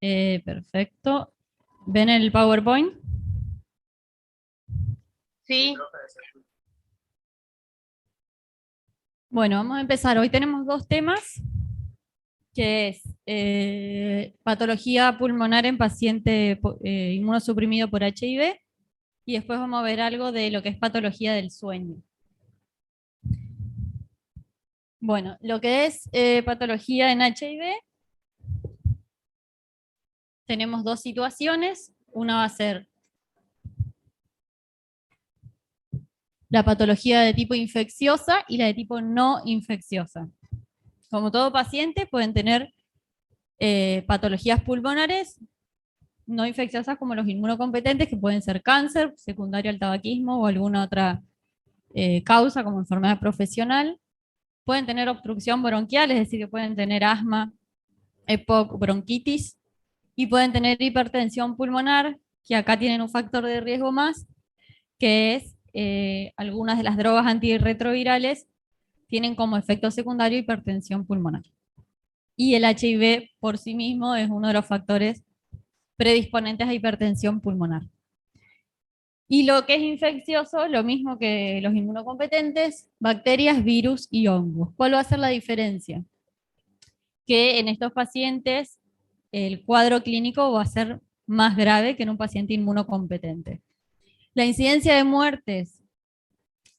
Perfecto. ¿Ven el PowerPoint? Sí. Bueno, vamos a empezar. Hoy tenemos dos temas, que es patología pulmonar en paciente inmunosuprimido por HIV, y después vamos a ver algo de lo que es patología del sueño. Bueno, lo que es patología en HIV, tenemos dos situaciones. Una va a ser la patología de tipo infecciosa y la de tipo no infecciosa. Como todo paciente, pueden tener patologías pulmonares no infecciosas como los inmunocompetentes, que pueden ser cáncer, secundario al tabaquismo o alguna otra causa como enfermedad profesional. Pueden tener obstrucción bronquial, es decir, que pueden tener asma, EPOC, bronquitis, y pueden tener hipertensión pulmonar, que acá tienen un factor de riesgo más, que es algunas de las drogas antirretrovirales tienen como efecto secundario hipertensión pulmonar. Y el HIV por sí mismo es uno de los factores predisponentes a hipertensión pulmonar. Y lo que es infeccioso, lo mismo que los inmunocompetentes, bacterias, virus y hongos. ¿Cuál va a ser la diferencia? Que en estos pacientes el cuadro clínico va a ser más grave que en un paciente inmunocompetente. La incidencia de muertes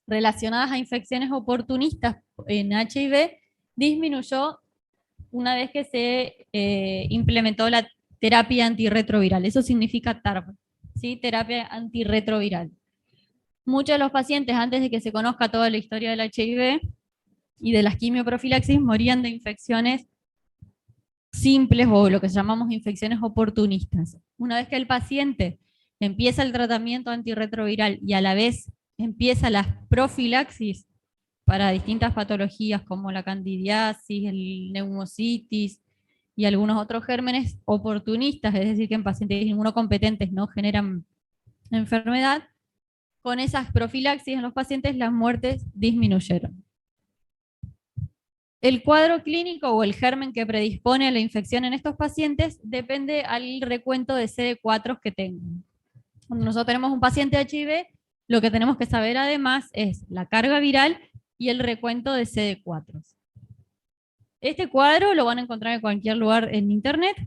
relacionadas a infecciones oportunistas en HIV disminuyó una vez que se implementó la terapia antirretroviral. Eso significa TARV, ¿sí? Terapia antirretroviral. Muchos de los pacientes, antes de que se conozca toda la historia del HIV y de las quimioprofilaxis, morían de infecciones simples o lo que llamamos infecciones oportunistas. Una vez que el paciente empieza el tratamiento antirretroviral y a la vez empieza las profilaxis para distintas patologías como la candidiasis, el neumocitis y algunos otros gérmenes oportunistas, es decir, que en pacientes inmunocompetentes no generan enfermedad, con esas profilaxis en los pacientes las muertes disminuyeron. El cuadro clínico o el germen que predispone a la infección en estos pacientes depende al recuento de CD4 que tengan. Cuando nosotros tenemos un paciente HIV, lo que tenemos que saber además es la carga viral y el recuento de CD4. Este cuadro lo van a encontrar en cualquier lugar en internet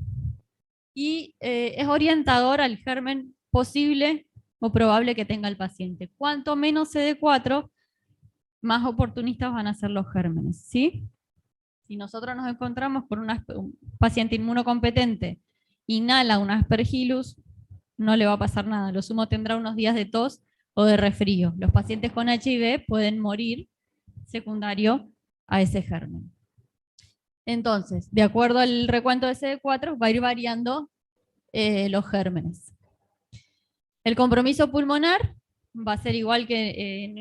y es orientador al germen posible o probable que tenga el paciente. Cuanto menos CD4, más oportunistas van a ser los gérmenes, ¿sí? Si nosotros nos encontramos con un paciente inmunocompetente, inhala un aspergillus, no le va a pasar nada. Lo sumo tendrá unos días de tos o de resfrío. Los pacientes con HIV pueden morir secundario a ese germen. Entonces, de acuerdo al recuento de CD4, va a ir variando los gérmenes. El compromiso pulmonar va a ser igual que en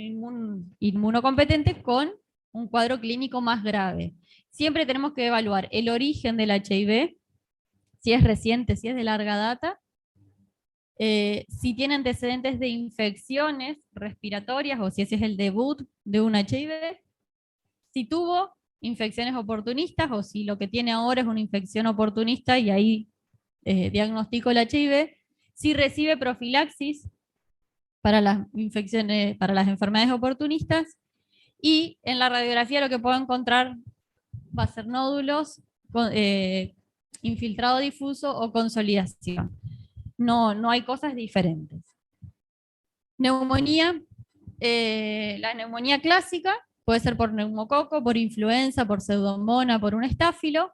inmunocompetente, con un cuadro clínico más grave. Siempre tenemos que evaluar el origen del HIV, si es reciente, si es de larga data, si tiene antecedentes de infecciones respiratorias o si ese es el debut de un HIV, si tuvo infecciones oportunistas o si lo que tiene ahora es una infección oportunista y ahí diagnostico el HIV, si recibe profilaxis para las infecciones, para las enfermedades oportunistas, y en la radiografía lo que puedo encontrar va a ser nódulos, infiltrado difuso o consolidación. No hay cosas diferentes. Neumonía, la neumonía clásica puede ser por neumococo, por influenza, por pseudomonas, por un estáfilo,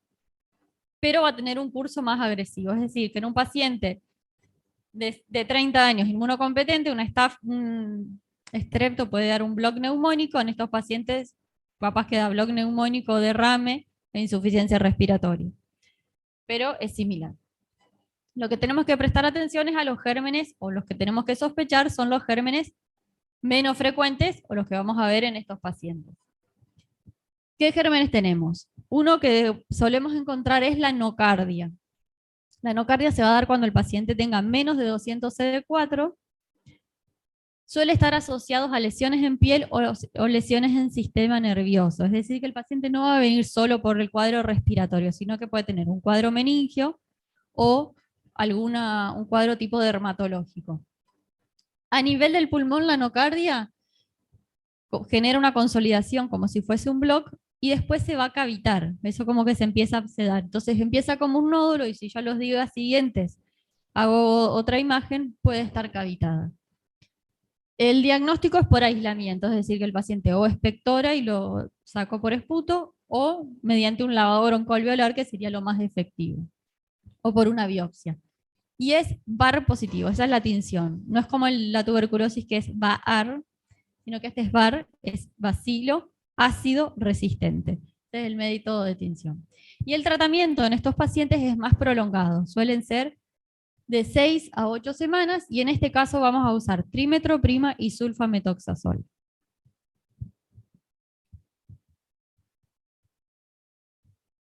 pero va a tener un curso más agresivo. Es decir, que en un paciente de 30 años inmunocompetente, un estrepto puede dar un bloque neumónico. En estos pacientes capaz que da bloque neumónico, derrame e insuficiencia respiratoria. Pero es similar. Lo que tenemos que prestar atención es a los gérmenes, o los que tenemos que sospechar son los gérmenes menos frecuentes o los que vamos a ver en estos pacientes. ¿Qué gérmenes tenemos? Uno que solemos encontrar es la nocardia. La nocardia se va a dar cuando el paciente tenga menos de 200 CD4. Suele estar asociados a lesiones en piel o lesiones en sistema nervioso. Es decir, que el paciente no va a venir solo por el cuadro respiratorio, sino que puede tener un cuadro meningio, o un cuadro tipo dermatológico. A nivel del pulmón, la nocardia genera una consolidación como si fuese un bloque y después se va a cavitar. Eso como que se empieza a abscedar. Entonces empieza como un nódulo y si yo a los días siguientes hago otra imagen, puede estar cavitada. El diagnóstico es por aislamiento, es decir, que el paciente o expectora y lo saco por esputo o mediante un lavado broncoalveolar, que sería lo más efectivo, o por una biopsia. Y es VAR positivo, esa es la tinción. No es como la tuberculosis que es VAR, sino que este es VAR, es bacilo ácido resistente. Este es el método de tinción. Y el tratamiento en estos pacientes es más prolongado, suelen ser de 6 a 8 semanas, y en este caso vamos a usar trimetroprima y sulfametoxazol.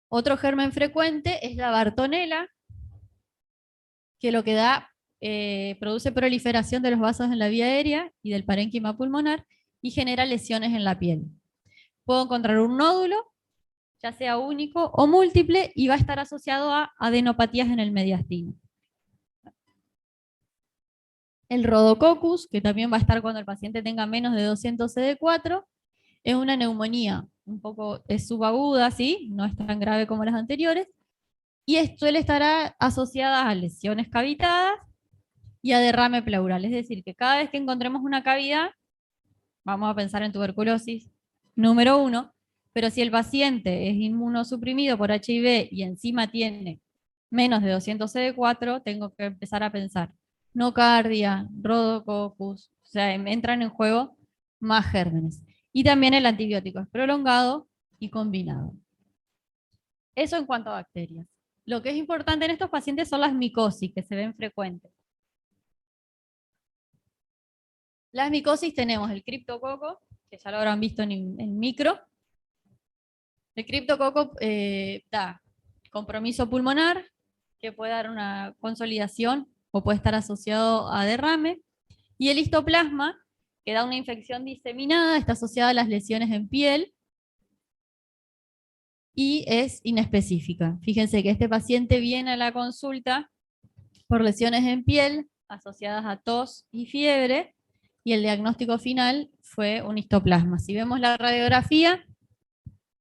Otro germen frecuente es la bartonela, que lo que da, produce proliferación de los vasos en la vía aérea y del parénquima pulmonar y genera lesiones en la piel. Puedo encontrar un nódulo, ya sea único o múltiple, y va a estar asociado a adenopatías en el mediastino. El Rhodococcus, que también va a estar cuando el paciente tenga menos de 200 CD4, es una neumonía, un poco es subaguda, ¿sí? No es tan grave como las anteriores, y suele estar asociada a lesiones cavitadas y a derrame pleural, es decir, que cada vez que encontremos una cavidad, vamos a pensar en tuberculosis número 1, pero si el paciente es inmunosuprimido por HIV y encima tiene menos de 200 CD4, tengo que empezar a pensar nocardia, Rhodococcus, o sea, entran en juego más gérmenes. Y también el antibiótico es prolongado y combinado. Eso en cuanto a bacterias. Lo que es importante en estos pacientes son las micosis, que se ven frecuentes. Las micosis tenemos el criptococo, que ya lo habrán visto en micro. El criptococo da compromiso pulmonar, que puede dar una consolidación o puede estar asociado a derrame. Y el histoplasma, que da una infección diseminada, está asociada a las lesiones en piel y es inespecífica. Fíjense que este paciente viene a la consulta por lesiones en piel asociadas a tos y fiebre, y el diagnóstico final fue un histoplasma. Si vemos la radiografía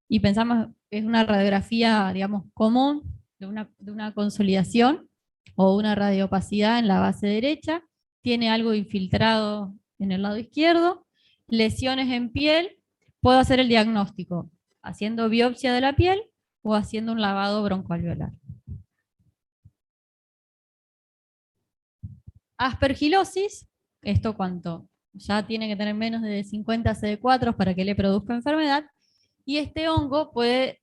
y pensamos que es una radiografía, digamos, común de una consolidación o una radiopacidad en la base derecha, tiene algo infiltrado en el lado izquierdo, lesiones en piel, puedo hacer el diagnóstico haciendo biopsia de la piel o haciendo un lavado broncoalveolar. Aspergilosis, esto cuanto ya tiene que tener menos de 50 CD4 para que le produzca enfermedad, y este hongo puede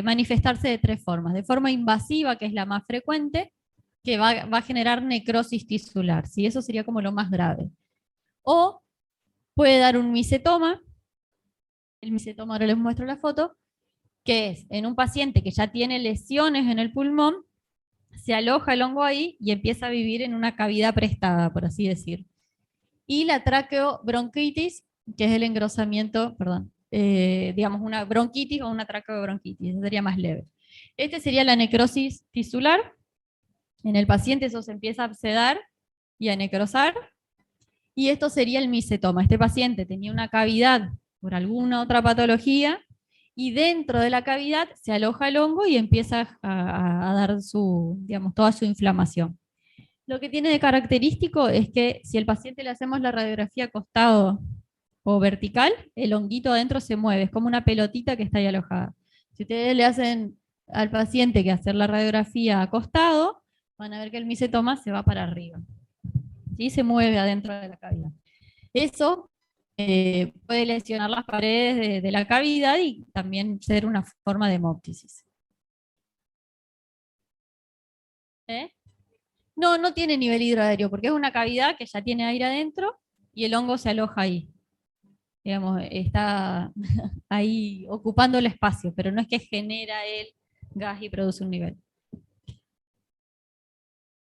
manifestarse de 3 formas. De forma invasiva, que es la más frecuente, que va a generar necrosis tisular, ¿sí? Eso sería como lo más grave. O puede dar un micetoma, el micetoma ahora les muestro la foto, que es en un paciente que ya tiene lesiones en el pulmón, se aloja el hongo ahí y empieza a vivir en una cavidad prestada, por así decir. Y la traqueobronquitis, que es el engrosamiento, perdón, digamos una bronquitis o una traqueobronquitis, eso sería más leve. Este sería la necrosis tisular. En el paciente eso se empieza a abscedar y a necrosar. Y esto sería el micetoma. Este paciente tenía una cavidad por alguna otra patología y dentro de la cavidad se aloja el hongo y empieza a dar digamos, toda su inflamación. Lo que tiene de característico es que si al paciente le hacemos la radiografía acostado o vertical, el honguito adentro se mueve, es como una pelotita que está ahí alojada. Si ustedes le hacen al paciente que hacer la radiografía acostado, van a ver que el micetoma se va para arriba. ¿Sí? Se mueve adentro de la cavidad. Eso puede lesionar las paredes de la cavidad y también ser una forma de hemoptisis. No, no tiene nivel hidroaéreo, porque es una cavidad que ya tiene aire adentro y el hongo se aloja ahí. Digamos, está ahí ocupando el espacio, pero no es que genera el gas y produce un nivel.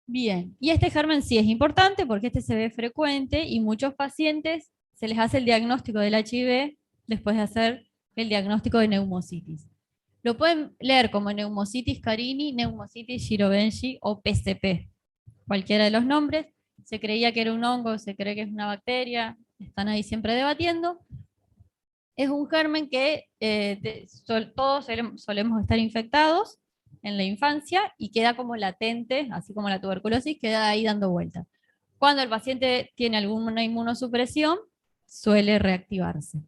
Bien, y este germen sí es importante porque este se ve frecuente y muchos pacientes se les hace el diagnóstico del HIV después de hacer el diagnóstico de neumocitis. Lo pueden leer como Pneumocystis carini, Pneumocystis girobensi o PCP, cualquiera de los nombres. Se creía que era un hongo, se cree que es una bacteria, están ahí siempre debatiendo. Es un germen que todos solemos estar infectados en la infancia y queda como latente, así como la tuberculosis, queda ahí dando vueltas. Cuando el paciente tiene alguna inmunosupresión, suele reactivarse.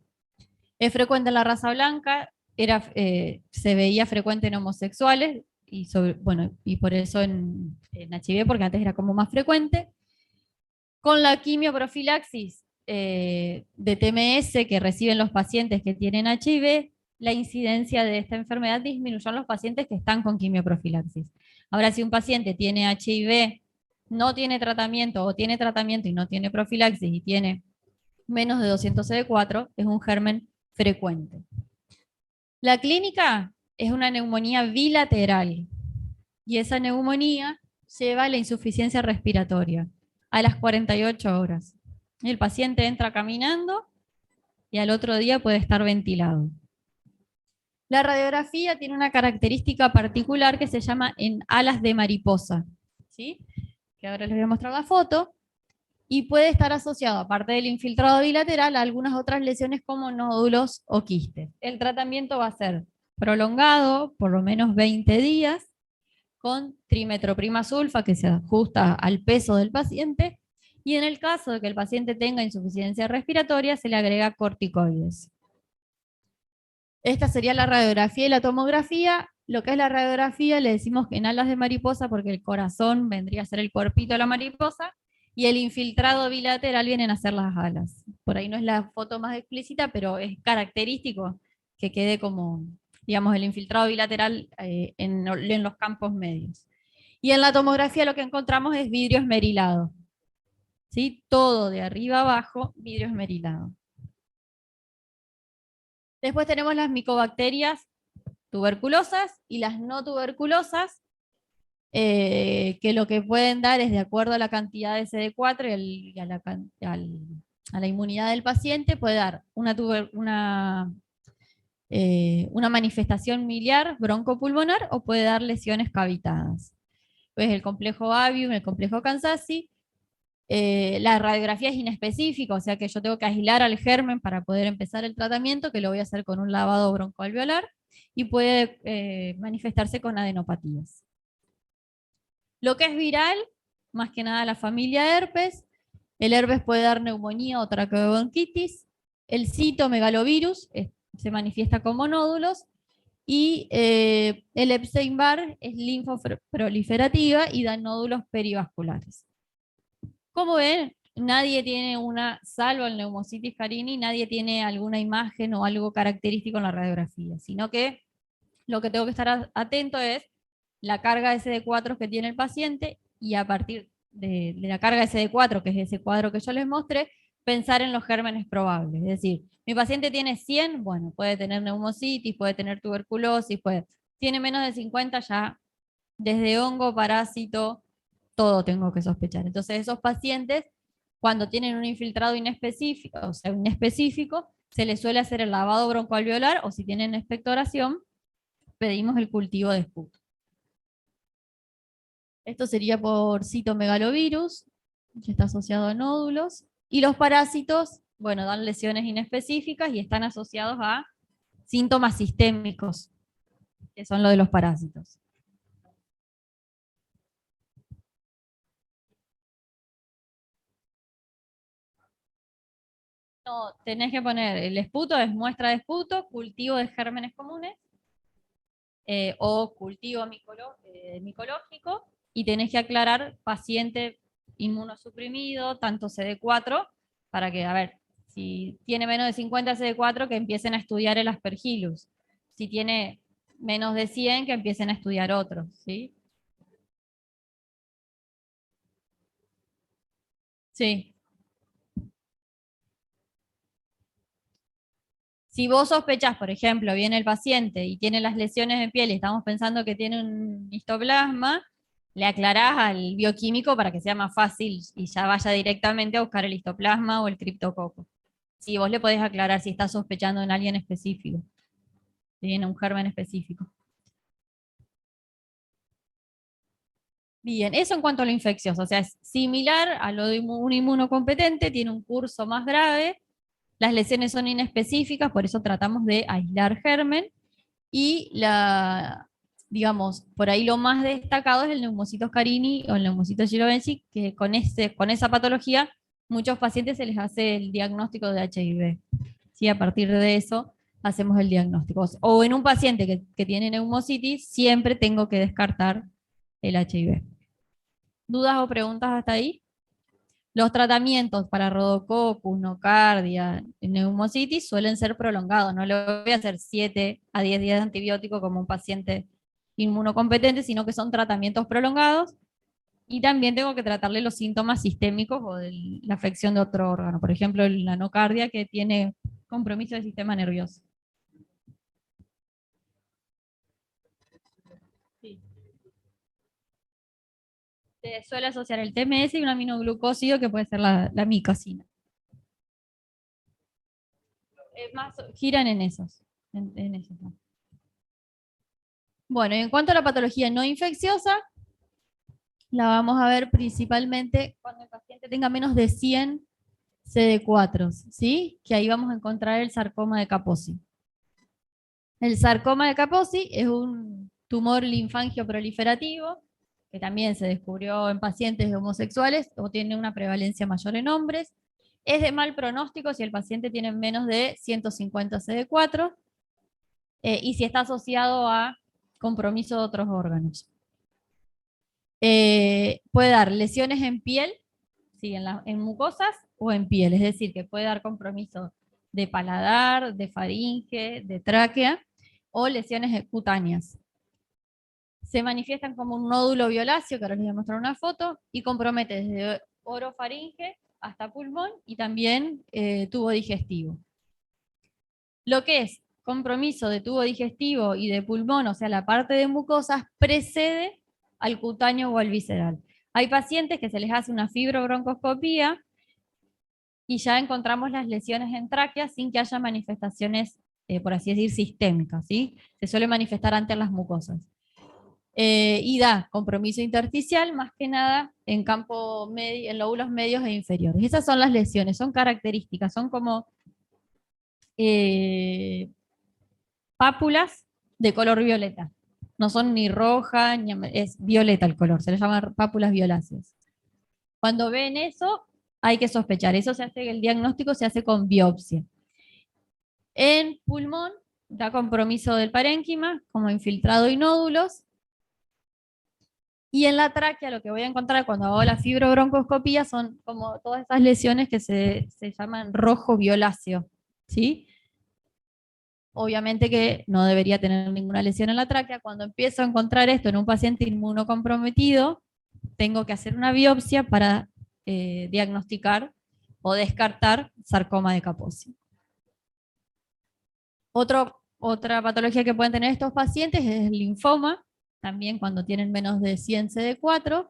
Es frecuente en la raza blanca, se veía frecuente en homosexuales, y por eso en HIV, porque antes era como más frecuente. Con la quimioprofilaxis de TMS que reciben los pacientes que tienen HIV, la incidencia de esta enfermedad disminuyó en los pacientes que están con quimioprofilaxis. Ahora, si un paciente tiene HIV, no tiene tratamiento o tiene tratamiento y no tiene profilaxis y tiene menos de 200 CD4, es un germen frecuente. La clínica es una neumonía bilateral y esa neumonía lleva a la insuficiencia respiratoria a las 48 horas. El paciente entra caminando y al otro día puede estar ventilado. La radiografía tiene una característica particular que se llama en alas de mariposa, ¿sí? Que ahora les voy a mostrar la foto, y puede estar asociado, aparte del infiltrado bilateral, a algunas otras lesiones como nódulos o quistes. El tratamiento va a ser prolongado, por lo menos 20 días, con trimetroprima sulfa, que se ajusta al peso del paciente, y en el caso de que el paciente tenga insuficiencia respiratoria, se le agrega corticoides. Esta sería la radiografía y la tomografía. Lo que es la radiografía le decimos que en alas de mariposa, porque el corazón vendría a ser el cuerpito de la mariposa, y el infiltrado bilateral vienen a ser las alas. Por ahí no es la foto más explícita, pero es característico que quede como, digamos, el infiltrado bilateral en los campos medios. Y en la tomografía lo que encontramos es vidrio esmerilado. ¿Sí? Todo de arriba abajo, vidrio esmerilado. Después tenemos las micobacterias tuberculosas y las no tuberculosas, que lo que pueden dar es de acuerdo a la cantidad de CD4 y a la inmunidad del paciente, puede dar una manifestación miliar broncopulmonar o puede dar lesiones cavitadas. Pues el complejo Avium, el complejo Kansasi. La radiografía es inespecífica, o sea que yo tengo que aislar al germen para poder empezar el tratamiento, que lo voy a hacer con un lavado broncoalveolar, y puede manifestarse con adenopatías. Lo que es viral, más que nada la familia herpes. El herpes puede dar neumonía o traqueobronquitis. El citomegalovirus se manifiesta como nódulos. Y el Epstein-Barr es linfoproliferativa y da nódulos perivasculares. Como ven, nadie tiene salvo el Pneumocystis carini, nadie tiene alguna imagen o algo característico en la radiografía, sino que lo que tengo que estar atento es la carga de CD4 que tiene el paciente, y a partir de la carga de CD4, que es ese cuadro que yo les mostré, pensar en los gérmenes probables. Es decir, mi paciente tiene 100, bueno, puede tener neumocitis, puede tener tuberculosis, tiene menos de 50, ya desde hongo, parásito, todo tengo que sospechar. Entonces esos pacientes, cuando tienen un infiltrado inespecífico, o sea, inespecífico, se les suele hacer el lavado broncoalveolar, o si tienen expectoración, pedimos el cultivo de esputo. Esto sería por citomegalovirus, que está asociado a nódulos. Y los parásitos, bueno, dan lesiones inespecíficas y están asociados a síntomas sistémicos, que son lo de los parásitos. No, tenés que poner, el esputo es muestra de esputo, cultivo de gérmenes comunes, o cultivo micológico, y tenés que aclarar paciente inmunosuprimido, tanto CD4, para que, a ver, si tiene menos de 50 CD4, que empiecen a estudiar el Aspergillus. Si tiene menos de 100, que empiecen a estudiar otros, ¿sí? Sí. Si vos sospechás, por ejemplo, viene el paciente y tiene las lesiones en piel y estamos pensando que tiene un histoplasma, le aclarás al bioquímico para que sea más fácil y ya vaya directamente a buscar el histoplasma o el criptococo. Si vos le podés aclarar si está sospechando en alguien específico. tiene un germen específico. Bien, eso en cuanto a lo infeccioso, o sea, es similar a lo de un inmunocompetente, tiene un curso más grave, las lesiones son inespecíficas, por eso tratamos de aislar germen, y digamos, por ahí lo más destacado es el neumocitos carini o el neumocitos gilovensi, que con esa patología muchos pacientes se les hace el diagnóstico de HIV. ¿Sí? A partir de eso hacemos el diagnóstico. O en un paciente que tiene neumocitis, siempre tengo que descartar el HIV. ¿Dudas o preguntas hasta ahí? Los tratamientos para rodococcus, nocardia, neumocitis suelen ser prolongados. No le voy a hacer 7 a 10 días de antibiótico como un paciente inmunocompetente, sino que son tratamientos prolongados. Y también tengo que tratarle los síntomas sistémicos o de la afección de otro órgano. Por ejemplo, la nocardia, que tiene compromiso del sistema nervioso. Sí. Se suele asociar el TMS y un aminoglucósido que puede ser la micosina. Más giran en esos. En esos, ¿no? Bueno, y en cuanto a la patología no infecciosa, la vamos a ver principalmente cuando el paciente tenga menos de 100 CD4, ¿sí? Que ahí vamos a encontrar el sarcoma de Kaposi. El sarcoma de Kaposi es un tumor linfangio proliferativo que también se descubrió en pacientes homosexuales o tiene una prevalencia mayor en hombres. Es de mal pronóstico si el paciente tiene menos de 150 CD4 y si está asociado a compromiso de otros órganos. Puede dar lesiones en piel, ¿sí? En mucosas o en piel, es decir, que puede dar compromiso de paladar, de faringe, de tráquea o lesiones cutáneas. Se manifiestan como un nódulo violáceo, que ahora les voy a mostrar una foto, y compromete desde orofaringe hasta pulmón y también tubo digestivo. Lo que es compromiso de tubo digestivo y de pulmón, o sea, la parte de mucosas, precede al cutáneo o al visceral. Hay pacientes que se les hace una fibrobroncoscopía y ya encontramos las lesiones en tráquea sin que haya manifestaciones, por así decir, sistémicas, ¿sí? Se suele manifestar ante las mucosas. Y da compromiso intersticial, más que nada en campo medio, en lóbulos medios e inferiores. Esas son las lesiones, son características, son como pápulas de color violeta. No son ni roja, ni es violeta el color, se les llama pápulas violáceas. Cuando ven eso, hay que sospechar. Eso se hace, el diagnóstico se hace con biopsia. En pulmón, da compromiso del parénquima, como infiltrado y nódulos. Y en la tráquea lo que voy a encontrar cuando hago la fibrobroncoscopía son como todas esas lesiones que se llaman rojo violáceo, ¿sí? Obviamente que no debería tener ninguna lesión en la tráquea. Cuando empiezo a encontrar esto en un paciente inmunocomprometido, tengo que hacer una biopsia para diagnosticar o descartar sarcoma de Kaposi. Otra patología que pueden tener estos pacientes es el linfoma, también cuando tienen menos de 100 CD4.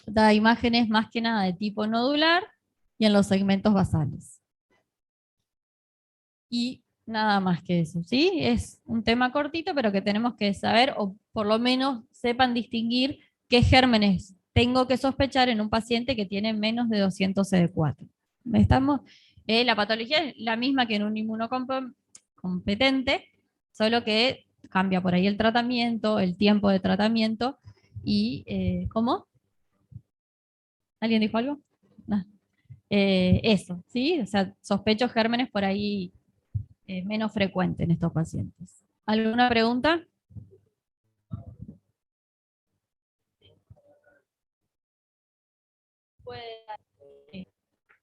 Da imágenes más que nada de tipo nodular y en los segmentos basales. Y nada más que eso, ¿sí? Es un tema cortito, pero que tenemos que saber, o por lo menos sepan distinguir qué gérmenes tengo que sospechar en un paciente que tiene menos de 200 CD4. La patología es la misma que en un inmunocompetente, solo que cambia por ahí el tratamiento, el tiempo de tratamiento y ¿cómo? ¿Alguien dijo algo? No. Eso, ¿sí? O sea, sospecho gérmenes por ahí menos frecuente en estos pacientes. ¿Alguna pregunta?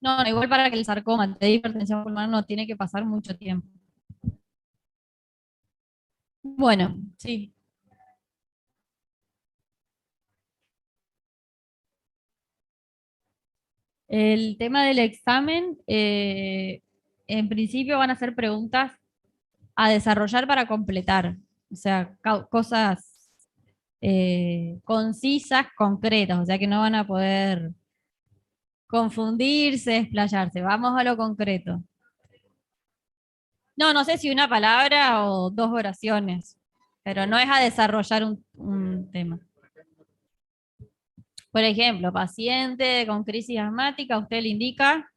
No, igual para que el sarcoma de hipertensión pulmonar no tiene que pasar mucho tiempo. Bueno, sí. El tema del examen, en principio van a ser preguntas a desarrollar para completar, o sea, cosas concisas, concretas, o sea que no van a poder confundirse, explayarse. Vamos a lo concreto. No, no sé si una palabra o dos oraciones, pero no es a desarrollar un tema. Por ejemplo, paciente con crisis asmática, usted le indica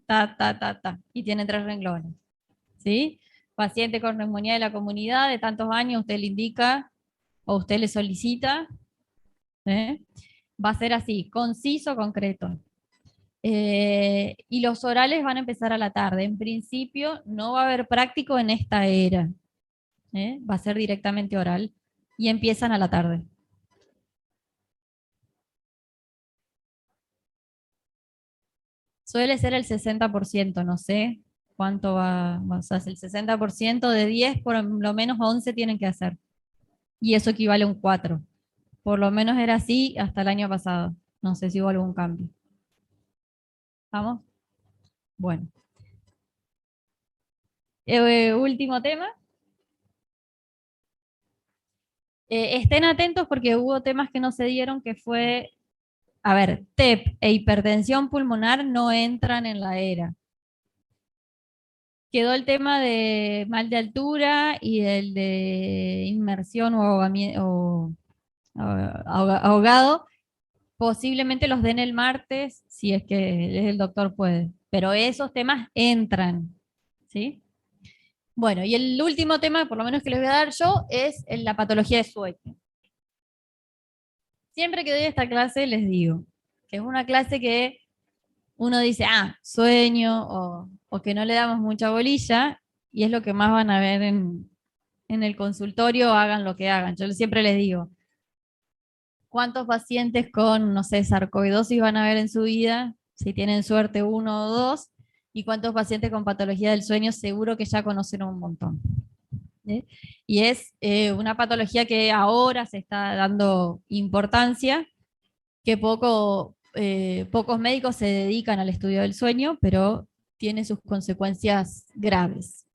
ta, ta, ta, ta, y tiene 3 renglones. ¿Sí? Paciente con neumonía de la comunidad de tantos años, usted le indica o usted le solicita. ¿Eh? Va a ser así, conciso, concreto. Y los orales van a empezar a la tarde. En principio no va a haber práctico en esta era. Va a ser directamente oral. Y empiezan a la tarde. Suele ser el 60%, no sé cuánto va a ser. El 60% de 10, por lo menos 11 tienen que hacer. Y eso equivale a un 4. Por lo menos era así hasta el año pasado. No sé si hubo algún cambio. ¿Vamos? Bueno. Último tema. Estén atentos porque hubo temas que no se dieron, que fue, a ver, TEP e hipertensión pulmonar no entran en la era. Quedó el tema de mal de altura y el de inmersión ahogado. Posiblemente los den el martes, si es que el doctor puede. Pero esos temas entran, ¿sí? Bueno, y el último tema, por lo menos que les voy a dar yo, es la patología de sueño. Siempre que doy esta clase les digo que es una clase que uno dice, sueño, o que no le damos mucha bolilla, y es lo que más van a ver en el consultorio, hagan lo que hagan. Yo siempre les digo, ¿cuántos pacientes con, no sé, sarcoidosis van a ver en su vida? Si tienen suerte, uno o dos. ¿Y cuántos pacientes con patología del sueño? Seguro que ya conocen un montón. ¿Sí? Y es una patología que ahora se está dando importancia, que pocos médicos se dedican al estudio del sueño, pero tiene sus consecuencias graves.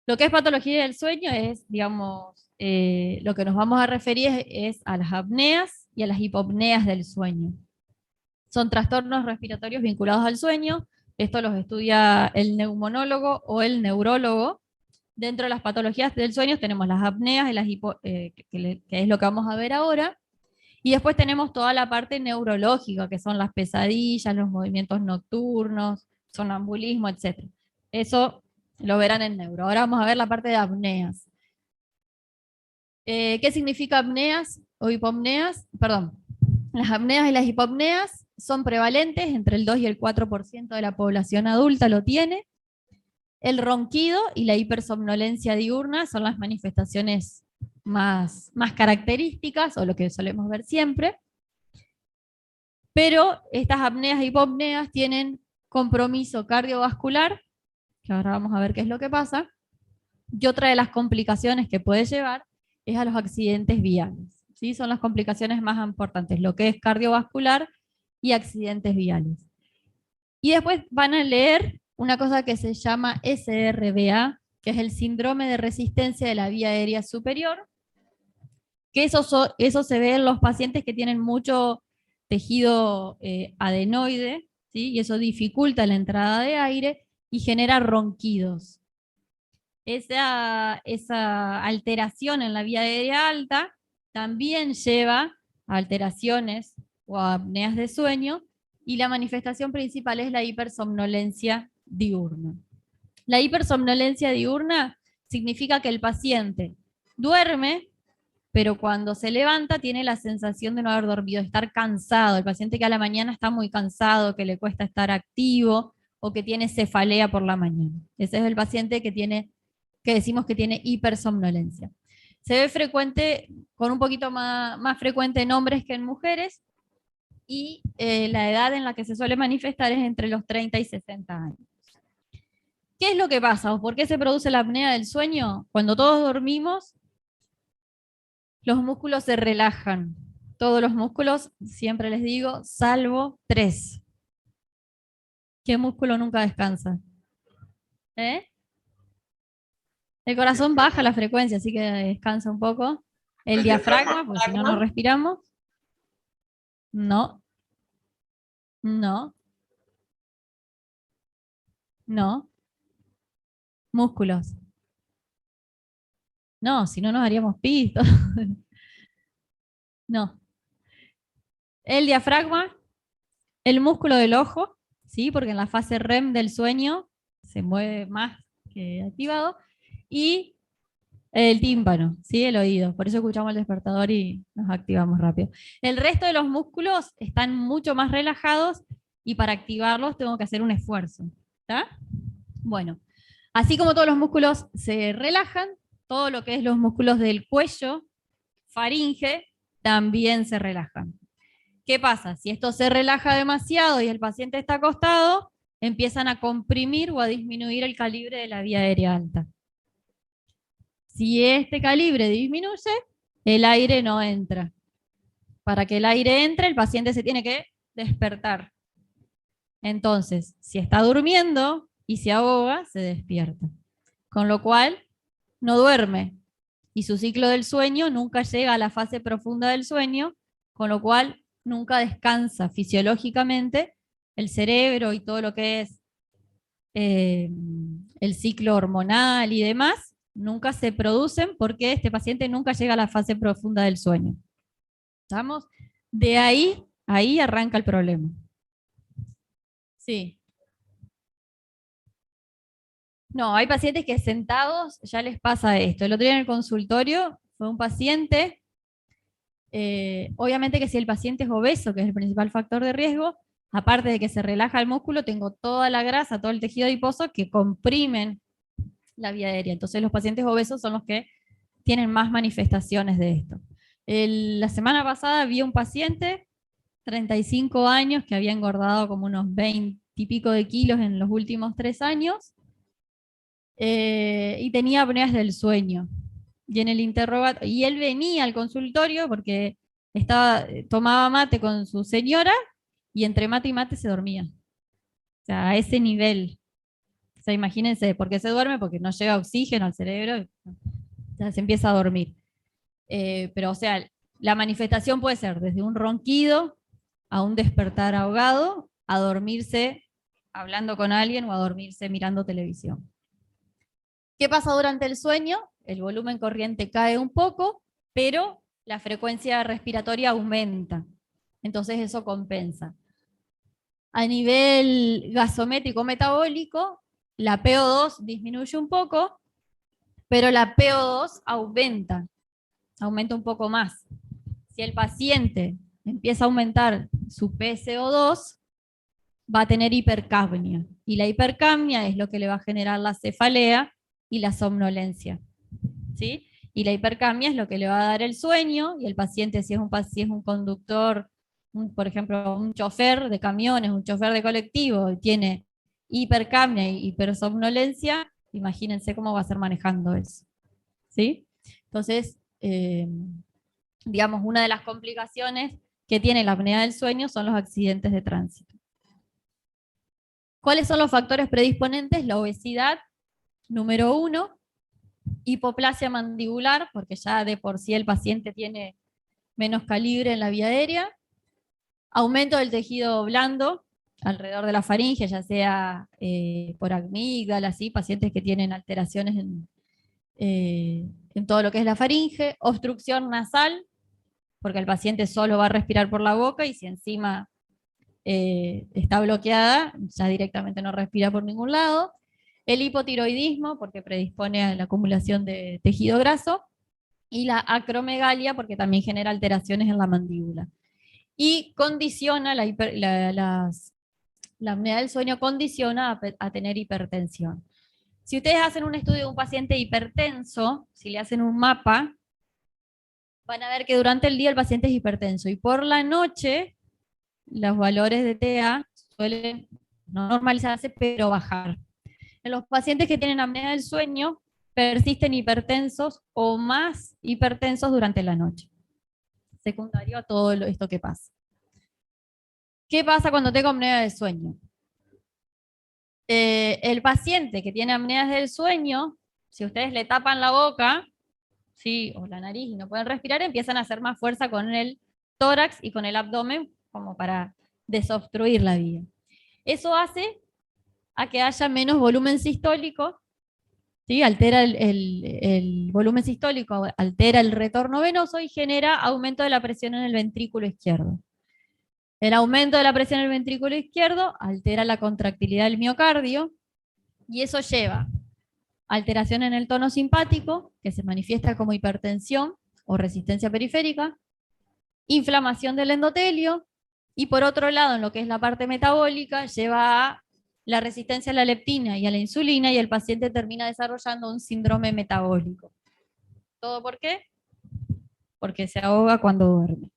Lo que es patología del sueño es, digamos, lo que nos vamos a referir es a las apneas y a las hipopneas del sueño. Son trastornos respiratorios vinculados al sueño. Esto los estudia el neumonólogo o el neurólogo. Dentro de las patologías del sueño tenemos las apneas y que es lo que vamos a ver ahora. Y después tenemos toda la parte neurológica, que son las pesadillas, los movimientos nocturnos, sonambulismo, etc. Eso lo verán en neuro. Ahora vamos a ver la parte de apneas. ¿Qué significa apneas o hipopneas? Perdón. Las apneas y las hipopneas son prevalentes, entre el 2 y el 4% de la población adulta lo tiene. El ronquido y la hipersomnolencia diurna son las manifestaciones más características, o lo que solemos ver siempre. Pero estas apneas e hipopneas tienen compromiso cardiovascular, que ahora vamos a ver qué es lo que pasa, y otra de las complicaciones que puede llevar es a los accidentes viales. ¿Sí? Son las complicaciones más importantes, lo que es cardiovascular y accidentes viales. Y después van a leer una cosa que se llama SRBA, que es el síndrome de resistencia de la vía aérea superior, que eso se ve en los pacientes que tienen mucho tejido adenoide, ¿sí? Y eso dificulta la entrada de aire y genera ronquidos. Esa alteración en la vía aérea alta también lleva a alteraciones o a apneas de sueño, y la manifestación principal es la hipersomnolencia diurna. La hipersomnolencia diurna significa que el paciente duerme, pero cuando se levanta tiene la sensación de no haber dormido, de estar cansado. El paciente que a la mañana está muy cansado, que le cuesta estar activo o que tiene cefalea por la mañana. Ese es el paciente que decimos que tiene hipersomnolencia. Se ve frecuente, con un poquito más frecuente en hombres que en mujeres, y la edad en la que se suele manifestar es entre los 30 y 60 años. ¿Qué es lo que pasa o por qué se produce la apnea del sueño? Cuando todos dormimos, los músculos se relajan. Todos los músculos, siempre les digo, salvo 3. ¿Qué músculo nunca descansa? ¿Eh? El corazón baja la frecuencia, así que descansa un poco. El diafragma, porque si no, no respiramos. No, no, no. músculos. No, si no nos haríamos pisto. No. El diafragma, el músculo del ojo, ¿sí? Porque en la fase REM del sueño se mueve más que activado. Y el tímpano, ¿sí? El oído. Por eso escuchamos el despertador y nos activamos rápido. El resto de los músculos están mucho más relajados y para activarlos tengo que hacer un esfuerzo. ¿Está? Bueno, así como todos los músculos se relajan, todo lo que es los músculos del cuello, faringe, también se relajan. ¿Qué pasa? Si esto se relaja demasiado y el paciente está acostado, empiezan a comprimir o a disminuir el calibre de la vía aérea alta. Si este calibre disminuye, el aire no entra. Para que el aire entre, el paciente se tiene que despertar. Entonces, si está durmiendo y se ahoga, se despierta. Con lo cual, no duerme. Y su ciclo del sueño nunca llega a la fase profunda del sueño, con lo cual nunca descansa fisiológicamente el cerebro y todo lo que es el ciclo hormonal y demás, nunca se producen porque este paciente nunca llega a la fase profunda del sueño. ¿Estamos? De ahí arranca el problema. Sí. No, hay pacientes que sentados ya les pasa esto. El otro día en el consultorio fue un paciente, obviamente que si el paciente es obeso, que es el principal factor de riesgo, aparte de que se relaja el músculo, tengo toda la grasa, todo el tejido adiposo que comprimen la vía aérea. Entonces los pacientes obesos son los que tienen más manifestaciones de esto. La semana pasada vi un paciente, 35 años, que había engordado como unos 20 y pico de kilos en los últimos 3 años, y tenía apneas del sueño. Y en el interrogatorio, y él venía al consultorio porque tomaba mate con su señora y entre mate y mate se dormía. O sea, a ese nivel. O sea, imagínense, ¿por qué se duerme? Porque no llega oxígeno al cerebro, ya se empieza a dormir. Pero, o sea, la manifestación puede ser desde un ronquido a un despertar ahogado, a dormirse hablando con alguien o a dormirse mirando televisión. ¿Qué pasa durante el sueño? El volumen corriente cae un poco, pero la frecuencia respiratoria aumenta. Entonces eso compensa. A nivel gasométrico metabólico, la PO2 disminuye un poco, pero la PO2 aumenta un poco más. Si el paciente empieza a aumentar su PCO2, va a tener hipercapnia. Y la hipercapnia es lo que le va a generar la cefalea y la somnolencia. ¿Sí? Y la hipercapnia es lo que le va a dar el sueño, y el paciente, si es un conductor, por ejemplo, un chofer de camiones, un chofer de colectivo, y tiene hipercapnia y hipersomnolencia, imagínense cómo va a ser manejando eso. ¿Sí? Entonces, digamos, una de las complicaciones que tiene la apnea del sueño son los accidentes de tránsito. ¿Cuáles son los factores predisponentes? La obesidad, número 1, hipoplasia mandibular, porque ya de por sí el paciente tiene menos calibre en la vía aérea, aumento del tejido blando alrededor de la faringe, ya sea por amígdala, ¿sí? Pacientes que tienen alteraciones en todo lo que es la faringe, obstrucción nasal, porque el paciente solo va a respirar por la boca y si encima está bloqueada, ya directamente no respira por ningún lado. El hipotiroidismo, porque predispone a la acumulación de tejido graso, y la acromegalia, porque también genera alteraciones en la mandíbula. Y condiciona la apnea del sueño condiciona a tener hipertensión. Si ustedes hacen un estudio de un paciente hipertenso, si le hacen un mapa, van a ver que durante el día el paciente es hipertenso y por la noche los valores de TA suelen no normalizarse, pero bajar. En los pacientes que tienen apnea del sueño, persisten hipertensos o más hipertensos durante la noche, secundario a todo esto que pasa. ¿Qué pasa cuando tengo apnea del sueño? El paciente que tiene apneas del sueño, si ustedes le tapan la boca, ¿sí? O la nariz y no pueden respirar, empiezan a hacer más fuerza con el tórax y con el abdomen como para desobstruir la vía. Eso hace a que haya menos volumen sistólico ¿sí? Altera el volumen sistólico, altera el retorno venoso y genera aumento de la presión en el ventrículo izquierdo. El aumento de la presión en el ventrículo izquierdo altera la contractilidad del miocardio y eso lleva a alteración en el tono simpático, que se manifiesta como hipertensión o resistencia periférica, inflamación del endotelio, y por otro lado, en lo que es la parte metabólica, lleva a la resistencia a la leptina y a la insulina, y el paciente termina desarrollando un síndrome metabólico. ¿Todo por qué? Porque se ahoga cuando duerme.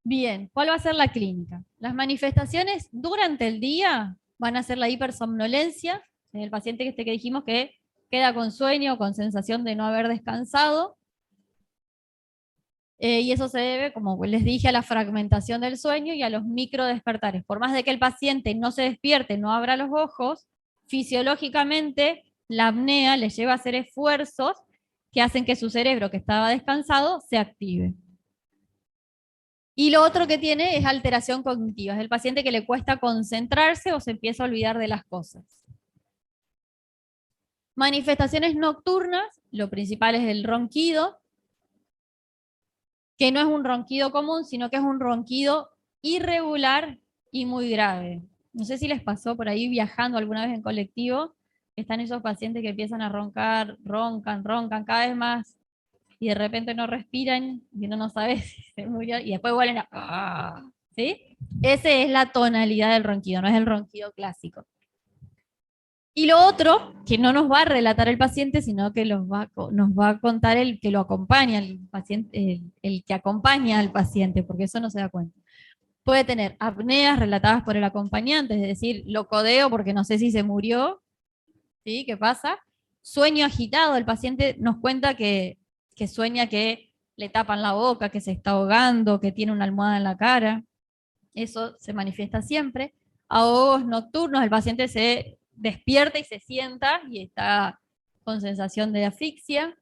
Bien, ¿cuál va a ser la clínica? Las manifestaciones durante el día van a ser la hipersomnolencia, el paciente que dijimos que queda con sueño, con sensación de no haber descansado, y eso se debe, como les dije, a la fragmentación del sueño y a los microdespertares. Por más de que el paciente no se despierte, no abra los ojos, fisiológicamente la apnea le lleva a hacer esfuerzos que hacen que su cerebro, que estaba descansado, se active. Y lo otro que tiene es alteración cognitiva. Es el paciente que le cuesta concentrarse o se empieza a olvidar de las cosas. Manifestaciones nocturnas, lo principal es el ronquido, que no es un ronquido común, sino que es un ronquido irregular y muy grave. No sé si les pasó por ahí viajando alguna vez en colectivo, están esos pacientes que empiezan a roncar, roncan cada vez más, y de repente no respiran, y uno no sabe si se murió, y después vuelven a... ¿sí? Esa es la tonalidad del ronquido, no es el ronquido clásico. Y lo otro, que no nos va a relatar el paciente, sino que nos va a contar el que lo acompaña, el paciente, el que acompaña al paciente, porque eso no se da cuenta. Puede tener apneas relatadas por el acompañante, es decir, lo codeo porque no sé si se murió, ¿sí? ¿Qué pasa? Sueño agitado, el paciente nos cuenta que sueña que le tapan la boca, que se está ahogando, que tiene una almohada en la cara. Eso se manifiesta siempre. Ahogos nocturnos, el paciente se despierta y se sienta y está con sensación de asfixia.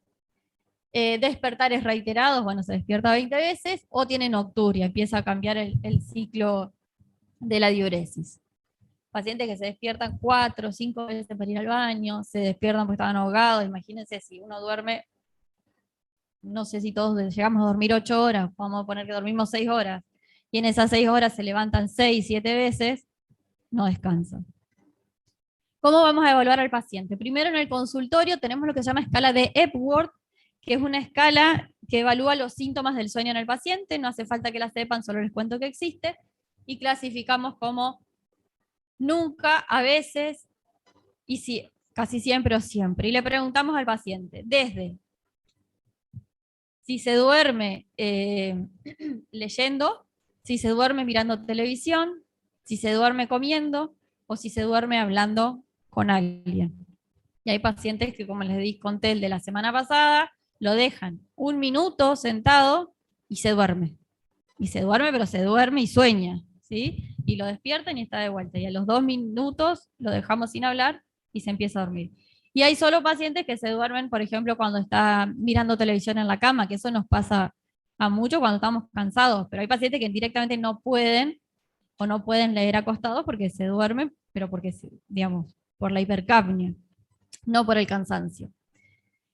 Despertares reiterados, bueno, se despierta 20 veces, o tiene nocturia, empieza a cambiar el ciclo de la diuresis. Pacientes que se despiertan 4 o 5 veces para ir al baño, se despiertan porque estaban ahogados. Imagínense si uno duerme, no sé si todos llegamos a dormir 8 horas, vamos a poner que dormimos 6 horas, y en esas 6 horas se levantan 6, 7 veces, no descansan. ¿Cómo vamos a evaluar al paciente? Primero, en el consultorio tenemos lo que se llama escala de Epworth, que es una escala que evalúa los síntomas del sueño en el paciente. No hace falta que la sepan, solo les cuento que existe. Y clasificamos como nunca, a veces, y sí, casi siempre o siempre. Y le preguntamos al paciente, desde si se duerme leyendo, si se duerme mirando televisión, si se duerme comiendo, o si se duerme hablando con alguien. Y hay pacientes que, como les conté el de la semana pasada, lo dejan 1 minuto sentado y se duerme. Y se duerme, pero se duerme y sueña, ¿sí? Y lo despiertan y está de vuelta. Y a los 2 minutos lo dejamos sin hablar y se empieza a dormir. Y hay solo pacientes que se duermen, por ejemplo, cuando está mirando televisión en la cama, que eso nos pasa a muchos cuando estamos cansados. Pero hay pacientes que directamente no pueden o no pueden leer acostados porque se duermen, pero porque, digamos, por la hipercapnia, no por el cansancio.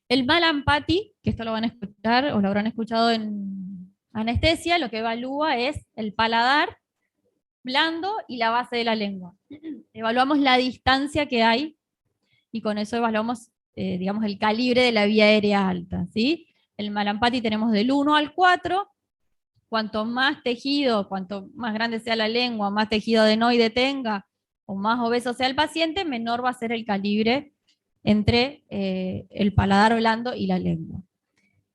El Mallampati, que esto lo van a escuchar o lo habrán escuchado en anestesia, lo que evalúa es el paladar blando y la base de la lengua. Evaluamos la distancia que hay y con eso evaluamos, digamos, el calibre de la vía aérea alta, ¿sí? El Mallampati tenemos del 1 al 4. Cuanto más tejido, cuanto más grande sea la lengua, más tejido adenoide tenga, o más obeso sea el paciente, menor va a ser el calibre entre el paladar blando y la lengua.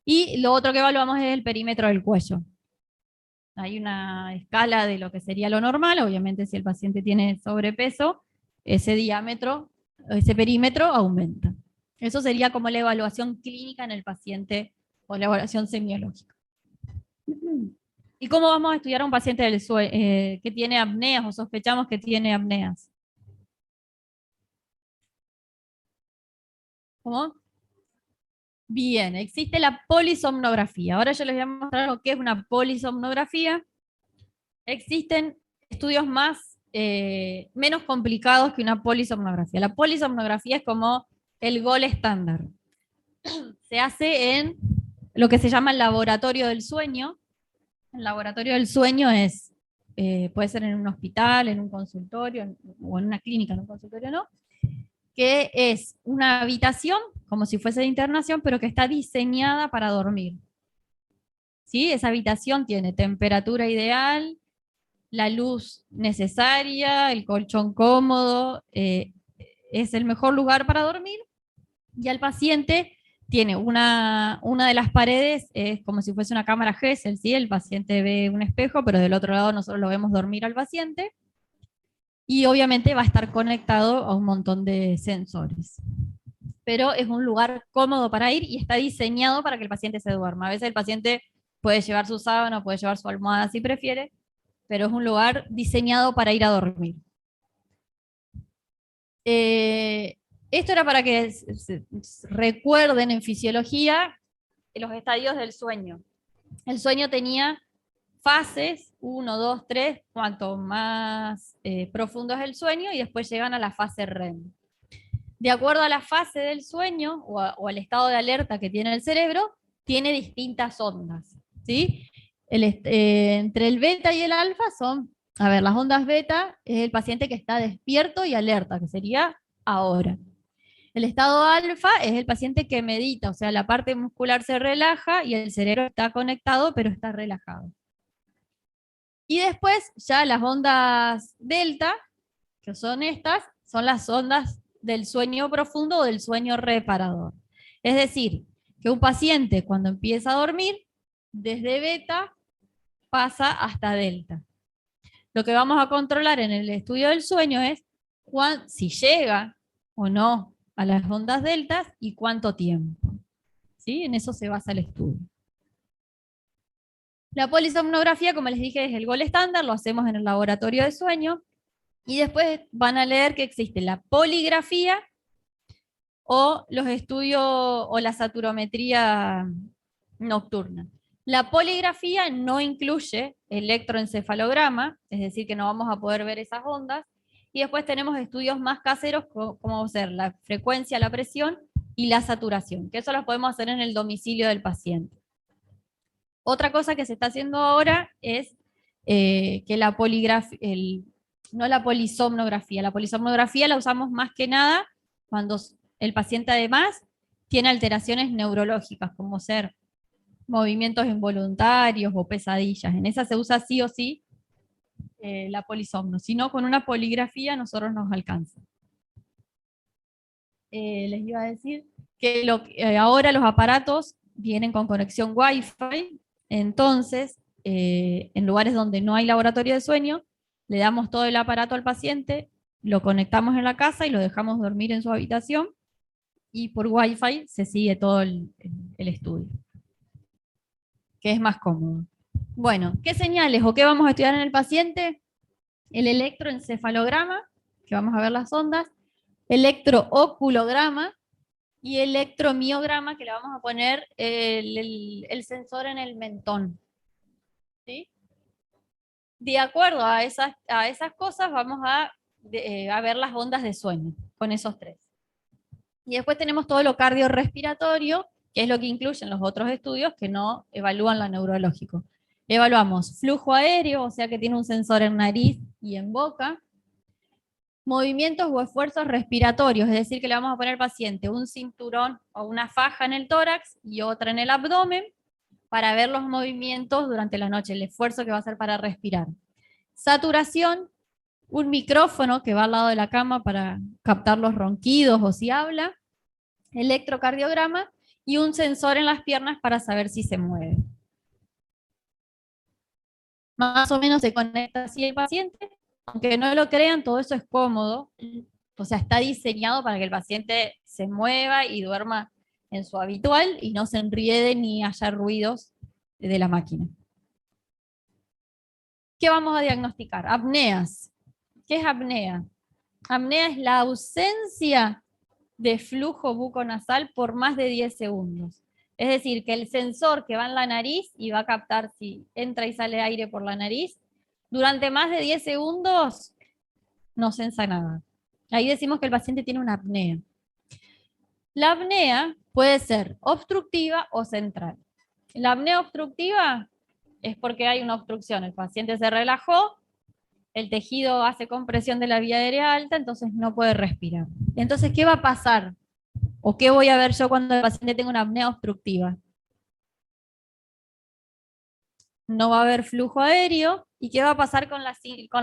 Y lo otro que evaluamos es el perímetro del cuello. Hay una escala de lo que sería lo normal, obviamente si el paciente tiene sobrepeso, ese diámetro, ese perímetro aumenta. Eso sería como la evaluación clínica en el paciente o la evaluación semiológica. ¿Y cómo vamos a estudiar a un paciente que tiene apneas o sospechamos que tiene apneas? ¿Cómo? Bien, existe la polisomnografía. Ahora yo les voy a mostrar lo que es una polisomnografía. Existen estudios más menos complicados que una polisomnografía. La polisomnografía es como el gol estándar. Se hace en lo que se llama el laboratorio del sueño. El laboratorio del sueño es, puede ser en un hospital, en un consultorio, o en una clínica, en un consultorio no, que es una habitación, como si fuese de internación, pero que está diseñada para dormir. ¿Sí? Esa habitación tiene temperatura ideal, la luz necesaria, el colchón cómodo, es el mejor lugar para dormir, y al paciente tiene una de las paredes, es como si fuese una cámara Gesell, ¿sí? El paciente ve un espejo, pero del otro lado nosotros lo vemos dormir al paciente, y obviamente va a estar conectado a un montón de sensores. Pero es un lugar cómodo para ir y está diseñado para que el paciente se duerma. A veces el paciente puede llevar su sábana, puede llevar su almohada si prefiere, pero es un lugar diseñado para ir a dormir. Esto era para que recuerden en fisiología los estadios del sueño. El sueño tenía fases, 1, 2, 3, cuanto más profundo es el sueño, y después llegan a la fase REM. De acuerdo a la fase del sueño o al estado de alerta que tiene el cerebro, tiene distintas ondas, ¿sí? Entre el beta y el alfa son, a ver, las ondas beta es el paciente que está despierto y alerta, que sería ahora. El estado alfa es el paciente que medita, o sea, la parte muscular se relaja y el cerebro está conectado, pero está relajado. Y después ya las ondas delta, que son estas, son las ondas del sueño profundo o del sueño reparador. Es decir, que un paciente cuando empieza a dormir, desde beta pasa hasta delta. Lo que vamos a controlar en el estudio del sueño es si llega o no a las ondas deltas y cuánto tiempo. ¿Sí? En eso se basa el estudio. La polisomnografía, como les dije, es el gol estándar, lo hacemos en el laboratorio de sueño, y después van a leer que existe la poligrafía o los estudios o la saturometría nocturna. La poligrafía no incluye electroencefalograma, es decir, que no vamos a poder ver esas ondas, y después tenemos estudios más caseros como ser la frecuencia, la presión y la saturación, que eso lo podemos hacer en el domicilio del paciente. Otra cosa que se está haciendo ahora es que la poligrafía, no la polisomnografía, la polisomnografía la usamos más que nada cuando el paciente además tiene alteraciones neurológicas, como ser movimientos involuntarios o pesadillas. En esa se usa sí o sí la polisomno, si no con una poligrafía nosotros nos alcanza. Les iba a decir que ahora los aparatos vienen con conexión Wi-Fi, entonces en lugares donde no hay laboratorio de sueño, le damos todo el aparato al paciente, lo conectamos en la casa y lo dejamos dormir en su habitación, y por Wi-Fi se sigue todo el estudio, que es más cómodo. Bueno, ¿qué señales o qué vamos a estudiar en el paciente? El electroencefalograma, que vamos a ver las ondas, electrooculograma y electromiograma, que le vamos a poner el sensor en el mentón. ¿Sí? De acuerdo a esas cosas vamos a ver las ondas de sueño con esos tres. Y después tenemos todo lo cardiorrespiratorio, que es lo que incluyen los otros estudios que no evalúan lo neurológico. Evaluamos flujo aéreo, o sea que tiene un sensor en nariz y en boca. Movimientos o esfuerzos respiratorios, es decir, que le vamos a poner al paciente un cinturón o una faja en el tórax y otra en el abdomen para ver los movimientos durante la noche, el esfuerzo que va a hacer para respirar. Saturación, un micrófono que va al lado de la cama para captar los ronquidos o si habla, electrocardiograma y un sensor en las piernas para saber si se mueve. Más o menos se conecta así el paciente. Aunque no lo crean, todo eso es cómodo, o sea, está diseñado para que el paciente se mueva y duerma en su habitual y no se enriede ni haya ruidos de la máquina. ¿Qué vamos a diagnosticar? Apneas. ¿Qué es apnea? Apnea es la ausencia de flujo buconasal por más de 10 segundos. Es decir, que el sensor que va en la nariz y va a captar si entra y sale aire por la nariz, durante más de 10 segundos no sensa nada. Ahí decimos que el paciente tiene una apnea. La apnea puede ser obstructiva o central. La apnea obstructiva es porque hay una obstrucción. El paciente se relajó, el tejido hace compresión de la vía aérea alta, entonces no puede respirar. Entonces, ¿qué va a pasar? ¿O qué voy a ver yo cuando el paciente tenga una apnea obstructiva? No va a haber flujo aéreo. ¿Y qué va a pasar con